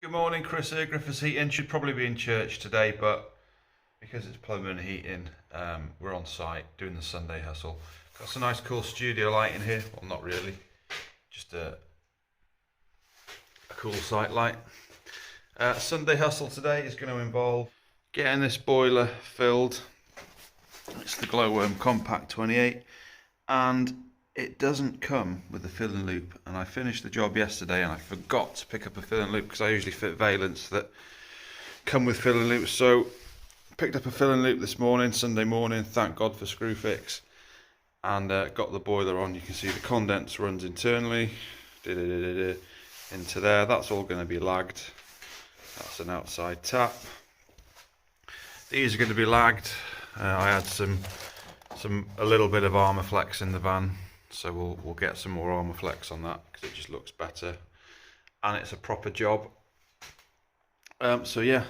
Good morning, Chris here, Griffiths Heating. Should probably be in church today, but because it's plumbing and heating, we're on site doing the Sunday hustle. Got some nice cool studio lighting here. Well, not really, just a cool site light. Sunday hustle today is going to involve getting this boiler filled. It's the Glowworm Compact 28, and it doesn't come with a filling loop, and I finished the job yesterday and I forgot to pick up a filling loop because I usually fit valents that come with filling loops. So picked up a filling loop this morning, Sunday morning, thank God for Screwfix, and got the boiler on. You can see the condenser runs internally into there. That's all going to be lagged. That's an outside tap. These are going to be lagged. I had a little bit of Armaflex in the van, so we'll get some more Armaflex on that because it just looks better and it's a proper job. So yeah,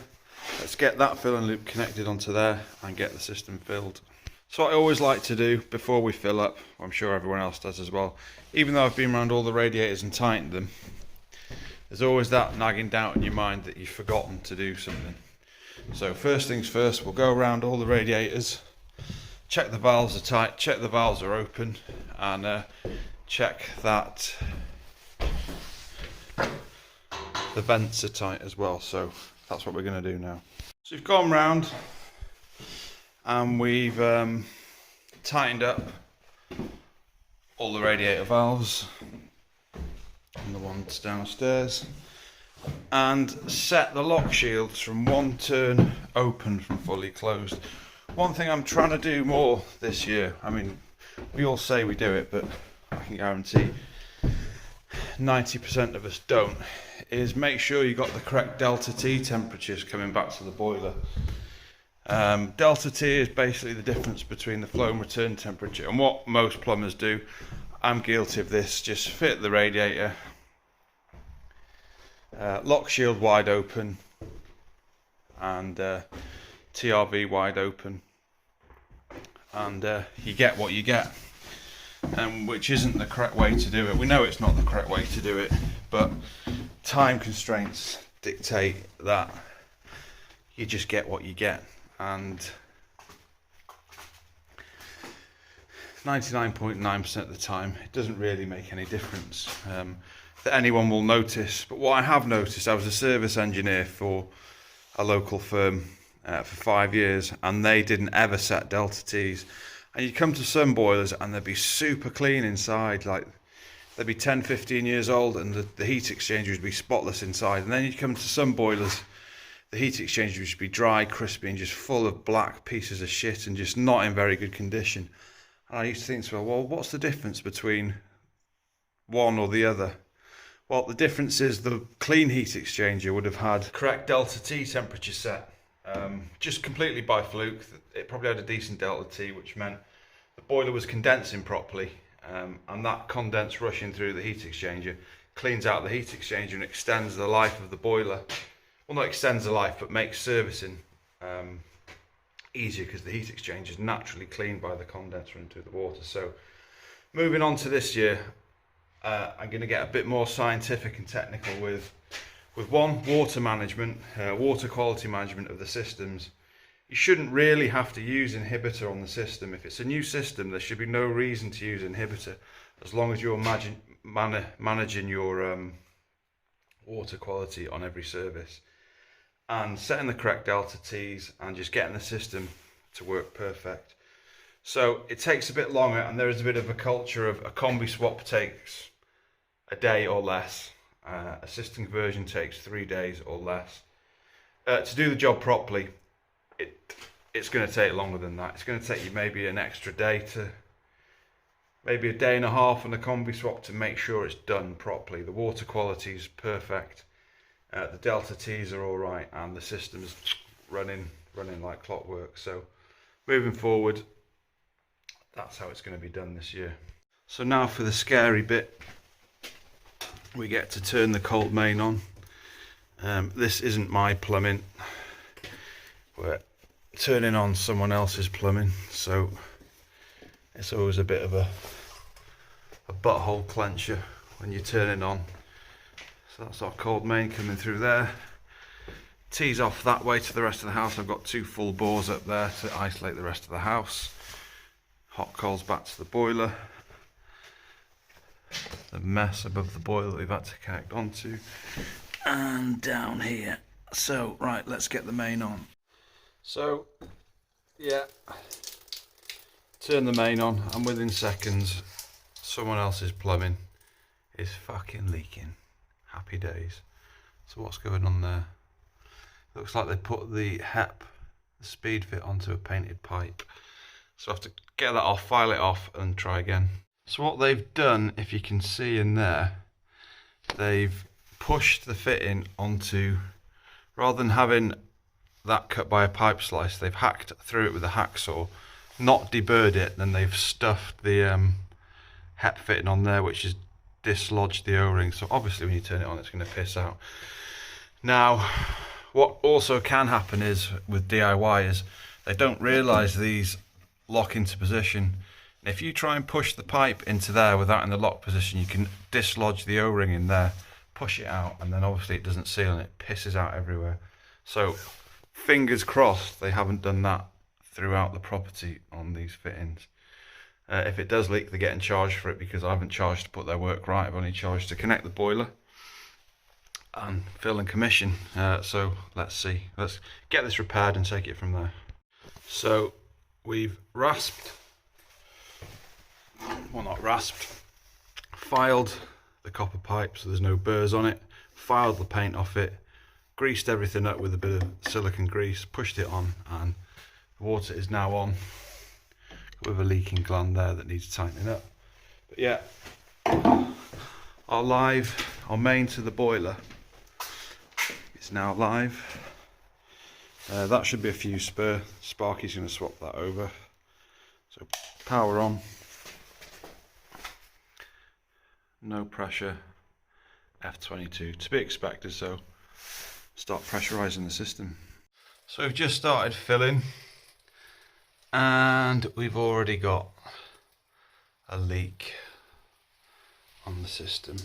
let's get that filling loop connected onto there and get the system filled. So what I always like to do before we fill up, I'm sure everyone else does as well, even though I've been around all the radiators and tightened them, there's always that nagging doubt in your mind that you've forgotten to do something. So first things first, we'll go around all the radiators, check the valves are tight, check the valves are open, and check that the vents are tight as well. So that's what we're going to do now. So we've gone round and we've tightened up all the radiator valves and the ones downstairs, and set the lock shields from one turn open from fully closed. One thing I'm trying to do more this year, I mean, we all say we do it, but I can guarantee 90% of us don't, is make sure you got the correct delta T temperatures coming back to the boiler. Delta T is basically the difference between the flow and return temperature, and what most plumbers do, I'm guilty of this, just fit the radiator, lock shield wide open, and TRV wide open, and you get what you get, which isn't the correct way to do it. We know it's not the correct way to do it, but time constraints dictate that you just get what you get, and 99.9% of the time it doesn't really make any difference that anyone will notice. But what I have noticed, I was a service engineer for a local firm for 5 years, and they didn't ever set delta T's, and you'd come to some boilers and they'd be super clean inside, like they'd be 10-15 years old, and the heat exchanger would be spotless inside. And then you'd come to some boilers, the heat exchanger would just be dry, crispy, and just full of black pieces of shit and just not in very good condition. And I used to think to myself, well, what's the difference between one or the other? Well, the difference is the clean heat exchanger would have had correct delta T temperature set. Just completely by fluke, it probably had a decent delta T, which meant the boiler was condensing properly, and that condense rushing through the heat exchanger cleans out the heat exchanger and extends the life of the boiler. Well, not extends the life, but makes servicing easier because the heat exchanger is naturally cleaned by the condenser into the water. So moving on to this year, I'm going to get a bit more scientific and technical with one, water management, water quality management of the systems. You shouldn't really have to use inhibitor on the system. If it's a new system, there should be no reason to use inhibitor, as long as you're managing your water quality on every service, and setting the correct delta T's and just getting the system to work perfect. So it takes a bit longer, and there is a bit of a culture of a combi swap takes a day or less. A system conversion takes 3 days or less. To do the job properly, it's going to take longer than that. It's going to take you maybe an extra day to maybe a day and a half on a combi swap to make sure it's done properly. The water quality is perfect, the delta T's are all right, and the system's running like clockwork. So moving forward, that's how it's going to be done this year. So now for the scary bit, we get to turn the cold main on. This isn't my plumbing, we're turning on someone else's plumbing, so it's always a bit of a butthole clencher when you're turning on So that's our cold main coming through there. Tees off that way to the rest of the house. I've got 2 full bores up there to isolate the rest of the house. Hot coals back to the boiler. The mess above the boiler that we've had to connect onto. And down here. So, right, let's get the main on. So, yeah. Turn the main on, and within seconds, someone else's plumbing is fucking leaking. Happy days. So what's going on there? Looks like they put the HEP, the speed fit, onto a painted pipe. So I have to get that off, file it off, and try again. So what they've done, if you can see in there, they've pushed the fitting onto, rather than having that cut by a pipe slice, they've hacked through it with a hacksaw, not deburred it, then they've stuffed the HEP fitting on there, which has dislodged the O-ring. So obviously when you turn it on, it's going to piss out. Now, what also can happen is, with DIY, is they don't realise these lock into position. And if you try and push the pipe into there without in the lock position, you can dislodge the O-ring in there, push it out, and then obviously it doesn't seal and it pisses out everywhere. So fingers crossed they haven't done that throughout the property on these fittings. If it does leak, they're getting charged for it, because I haven't charged to put their work right. I've only charged to connect the boiler and fill and commission. So let's see. Let's get this repaired and take it from there. So we've rasped, well, not rasped, filed the copper pipe so there's no burrs on it, filed the paint off it, greased everything up with a bit of silicone grease, pushed it on, and the water is now on with a leaking gland there that needs tightening up. But yeah, our main to the boiler is now live. That should be a fuse spur. Sparky's going to swap that over. So power on, no pressure, F22 to be expected, so start pressurizing the system. So we've just started filling, and we've already got a leak on the system.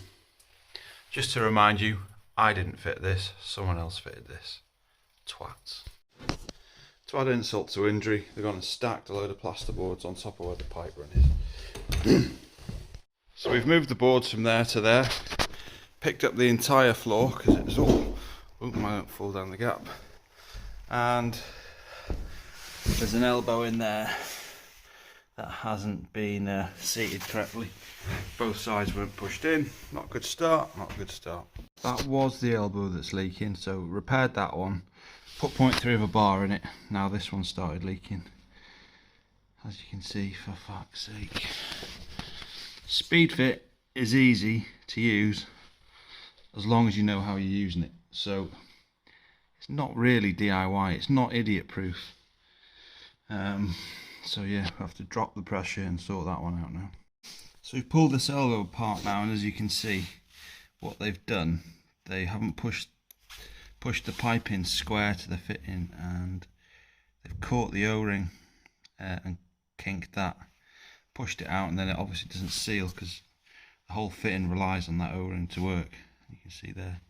Just to remind you, I didn't fit this, someone else fitted this. Twats. To add insult to injury, they've gone and stacked a load of plasterboards on top of where the pipe run is. So we've moved the boards from there to there, picked up the entire floor because it was all, oh, I don't fall down the gap, and there's an elbow in there that hasn't been seated correctly. Both sides weren't pushed in. Not a good start, not a good start. That was the elbow that's leaking, so repaired that one, put 0.3 of a bar in it. Now this one started leaking, as you can see, for fuck's sake. Speed fit is easy to use as long as you know how you're using it. So it's not really DIY, it's not idiot proof. So yeah, I have to drop the pressure and sort that one out now. So we've pulled this elbow apart now, and as you can see, what they've done, they haven't pushed the pipe in square to the fitting, and they've caught the O-ring and kinked that, pushed it out, and then it obviously doesn't seal because the whole fitting relies on that O-ring to work. You can see there,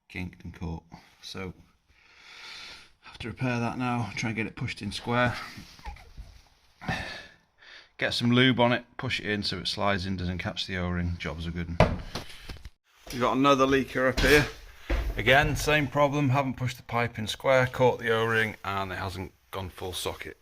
kinked and caught. So I have to repair that now, try and get it pushed in square. Get some lube on it, push it in so it slides in, doesn't catch the O-ring. Job's a good one. We've got another leaker up here. Again, same problem, haven't pushed the pipe in square, caught the O-ring, and it hasn't gone full socket.